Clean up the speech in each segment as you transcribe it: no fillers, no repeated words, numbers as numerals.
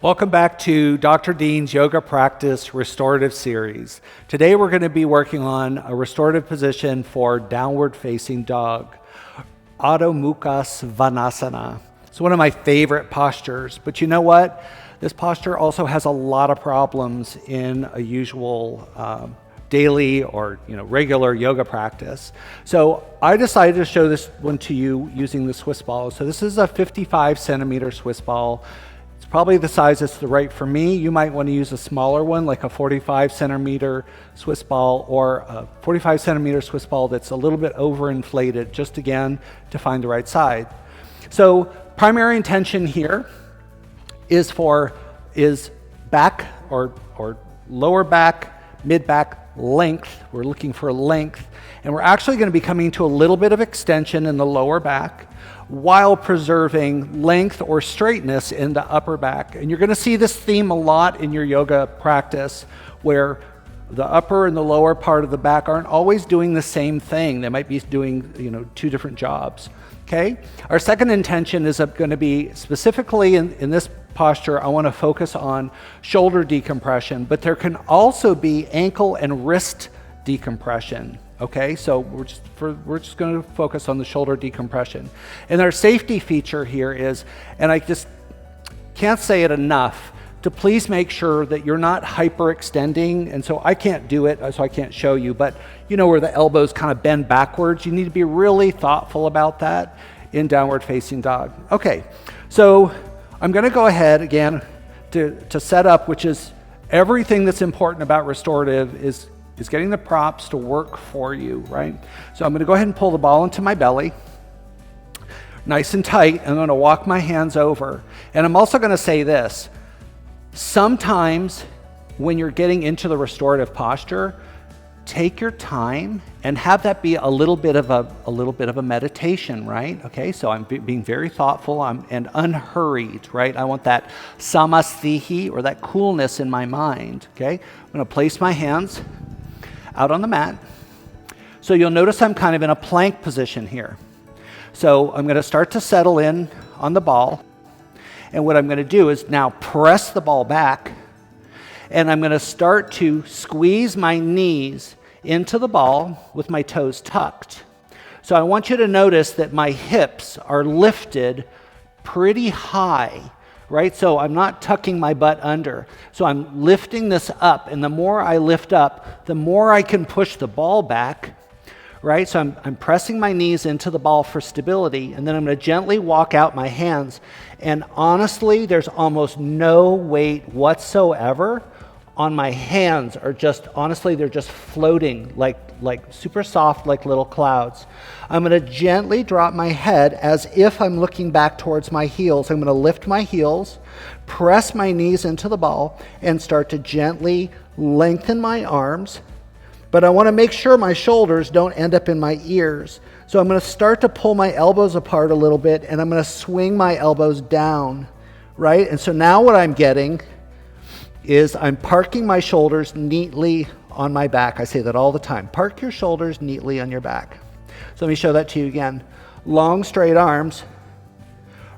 Welcome back to Dr. Dean's Yoga Practice Restorative Series. Today we're going to be working on a restorative position for downward facing dog, Mukha Svanasana. It's one of my favorite postures, but you know what? This posture also has a lot of problems in a usual daily or regular yoga practice. So I decided to show this one to you using the Swiss ball. So this is a 55 centimeter Swiss ball. It's probably the size that's right for me. You might want to use a smaller one, like a 45 centimeter Swiss ball, or a 45 centimeter Swiss ball that's a little bit overinflated, just again to find the right side. So primary intention here is back or lower back, mid back length. We're looking for length, and we're actually going to be coming to a little bit of extension in the lower back while preserving length or straightness in the upper back. And you're going to see this theme a lot in your yoga practice, where the upper and the lower part of the back aren't always doing the same thing. They might be doing two different jobs. Okay? Our second intention is going to be specifically in this posture. I want to focus on shoulder decompression, but there can also be ankle and wrist decompression. Okay, so we're just going to focus on the shoulder decompression. And our safety feature here is, and I just can't say it enough, to please make sure that you're not hyperextending. And so I can't do it, so I can't show you, but where the elbows kind of bend backwards, you need to be really thoughtful about that in downward facing dog. Okay, so I'm going to go ahead again to set up, which is everything that's important about restorative is getting the props to work for you, right? So I'm going to go ahead and pull the ball into my belly, nice and tight. I'm going to walk my hands over. And I'm also going to say this. Sometimes when you're getting into the restorative posture, take your time and have that be a little bit of a meditation, right? Okay, so I'm being very thoughtful and unhurried, right? I want that samasthiti, or that coolness in my mind, okay? I'm going to place my hands out on the mat. So you'll notice I'm kind of in a plank position here. So I'm going to start to settle in on the ball. And what I'm going to do is now press the ball back, and I'm going to start to squeeze my knees into the ball with my toes tucked. So I want you to notice that my hips are lifted pretty high, right? So I'm not tucking my butt under. So I'm lifting this up, and the more I lift up, the more I can push the ball back, right? So I'm pressing my knees into the ball for stability, and then I'm going to gently walk out my hands. And honestly, there's almost no weight whatsoever on my hands. They're just floating like super soft, like little clouds. I'm going to gently drop my head as if I'm looking back towards my heels. I'm going to lift my heels, press my knees into the ball, and start to gently lengthen my arms. But I want to make sure my shoulders don't end up in my ears. So I'm going to start to pull my elbows apart a little bit, and I'm going to swing my elbows down, right? And so now what I'm getting is I'm parking my shoulders neatly on my back. I say that all the time. Park your shoulders neatly on your back. So let me show that to you again. Long, straight arms.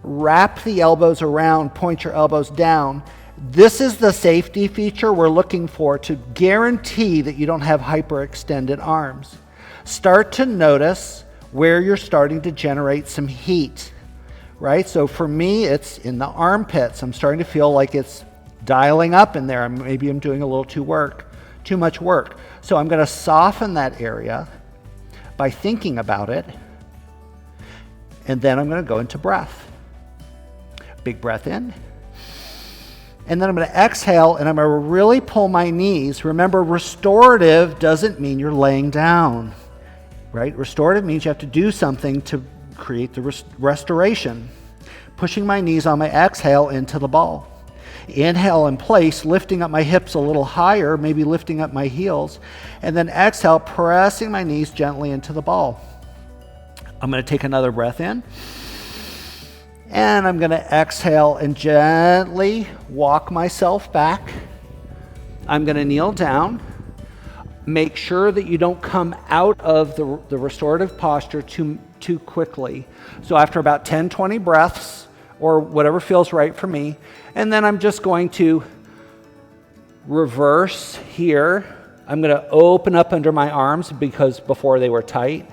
Wrap the elbows around, point your elbows down. This is the safety feature we're looking for to guarantee that you don't have hyperextended arms. Start to notice where you're starting to generate some heat, right? So for me, it's in the armpits. I'm starting to feel like it's dialing up in there. Maybe I'm doing a little too much work. So I'm going to soften that area by thinking about it, and then I'm going to go into breath. Big breath in. And then I'm going to exhale, and I'm going to really pull my knees. Remember, restorative doesn't mean you're laying down, right? Restorative means you have to do something to create the restoration. Pushing my knees on my exhale into the ball. Inhale in place, lifting up my hips a little higher, maybe lifting up my heels. And then exhale, pressing my knees gently into the ball. I'm going to take another breath in. And I'm going to exhale and gently walk myself back. I'm going to kneel down. Make sure that you don't come out of the restorative posture too quickly. So after about 10, 20 breaths, or whatever feels right for me. And then I'm just going to reverse here. I'm going to open up under my arms because before they were tight.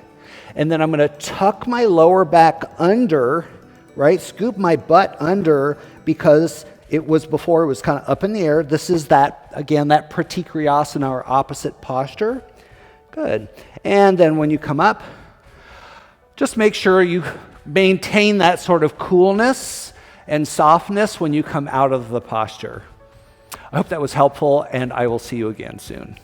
And then I'm going to tuck my lower back under, right? Scoop my butt under because it was before it was kind of up in the air. This is that, again, that pratikriyasana or opposite posture. Good. And then when you come up, just make sure you maintain that sort of coolness and softness when you come out of the posture. I hope that was helpful, and I will see you again soon.